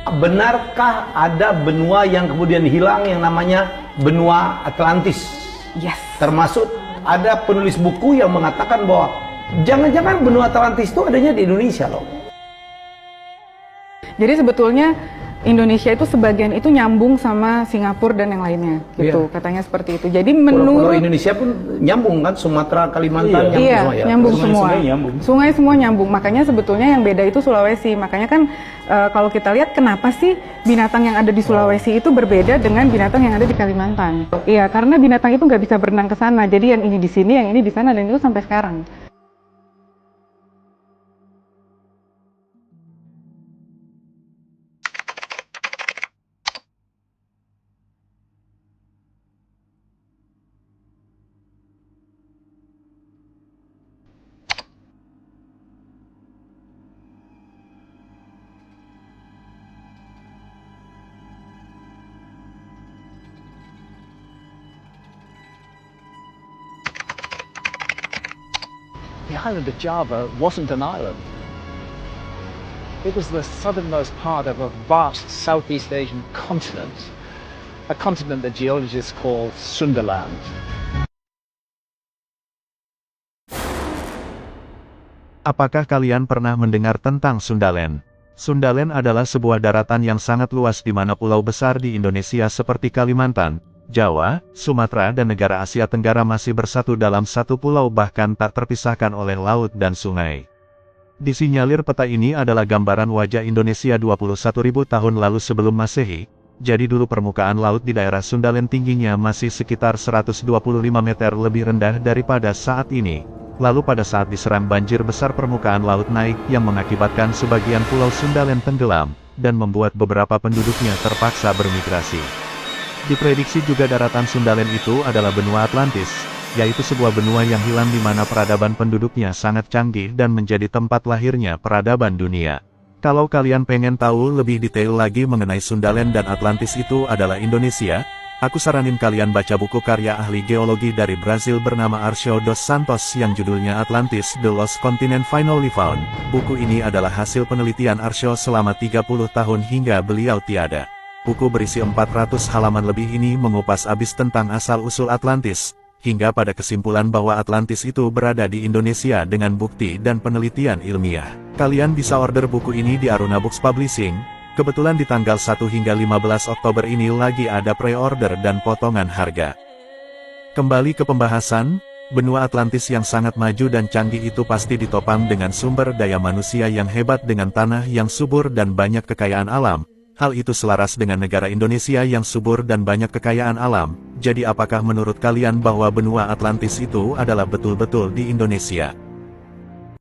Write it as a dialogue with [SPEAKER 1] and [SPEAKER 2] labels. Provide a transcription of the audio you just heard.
[SPEAKER 1] Benarkah ada benua yang kemudian hilang yang namanya benua Atlantis?
[SPEAKER 2] Yes.
[SPEAKER 1] Termasuk ada penulis buku yang mengatakan bahwa jangan-jangan benua Atlantis itu adanya di Indonesia loh.
[SPEAKER 2] Jadi sebetulnya Indonesia itu sebagian itu nyambung sama Singapura dan yang lainnya, gitu. Katanya seperti itu. Jadi menurut
[SPEAKER 1] Indonesia pun nyambung kan, Sumatera, Kalimantan,
[SPEAKER 2] nyambung semua. Sungai semua nyambung. Makanya sebetulnya yang beda itu Sulawesi. Makanya kan kalau kita lihat kenapa sih binatang yang ada di Sulawesi itu berbeda dengan binatang yang ada di Kalimantan? Iya, karena binatang itu nggak bisa berenang ke sana. Jadi yang ini di sini, yang ini di sana, dan itu sampai sekarang.
[SPEAKER 3] The island of Java wasn't an island. It was the southernmost part of a vast Southeast Asian continent, a continent that geologists call Sundaland.
[SPEAKER 4] Apakah kalian pernah mendengar tentang Sundaland? Sundaland adalah sebuah daratan yang sangat luas di mana pulau besar di Indonesia seperti Kalimantan, Jawa, Sumatera dan negara Asia Tenggara masih bersatu dalam satu pulau bahkan tak terpisahkan oleh laut dan sungai. Disinyalir peta ini adalah gambaran wajah Indonesia 21.000 tahun lalu sebelum Masehi, jadi dulu permukaan laut di daerah Sundaland tingginya masih sekitar 125 meter lebih rendah daripada saat ini. Lalu pada saat diserang banjir besar permukaan laut naik yang mengakibatkan sebagian pulau Sundaland tenggelam, dan membuat beberapa penduduknya terpaksa bermigrasi. Diprediksi juga daratan Sundaland itu adalah benua Atlantis, yaitu sebuah benua yang hilang di mana peradaban penduduknya sangat canggih dan menjadi tempat lahirnya peradaban dunia. Kalau kalian pengen tahu lebih detail lagi mengenai Sundaland dan Atlantis itu adalah Indonesia, aku saranin kalian baca buku karya ahli geologi dari Brazil bernama Arcio dos Santos yang judulnya Atlantis, The Lost Continent Finally Found. Buku ini adalah hasil penelitian Arcio selama 30 tahun hingga beliau tiada. Buku berisi 400 halaman lebih ini mengupas abis tentang asal-usul Atlantis, hingga pada kesimpulan bahwa Atlantis itu berada di Indonesia dengan bukti dan penelitian ilmiah. Kalian bisa order buku ini di Aruna Books Publishing, kebetulan di tanggal 1 hingga 15 Oktober ini lagi ada pre-order dan potongan harga. Kembali ke pembahasan, benua Atlantis yang sangat maju dan canggih itu pasti ditopang dengan sumber daya manusia yang hebat dengan tanah yang subur dan banyak kekayaan alam. Hal itu selaras dengan negara Indonesia yang subur dan banyak kekayaan alam. Jadi apakah menurut kalian bahwa benua Atlantis itu adalah betul-betul di Indonesia?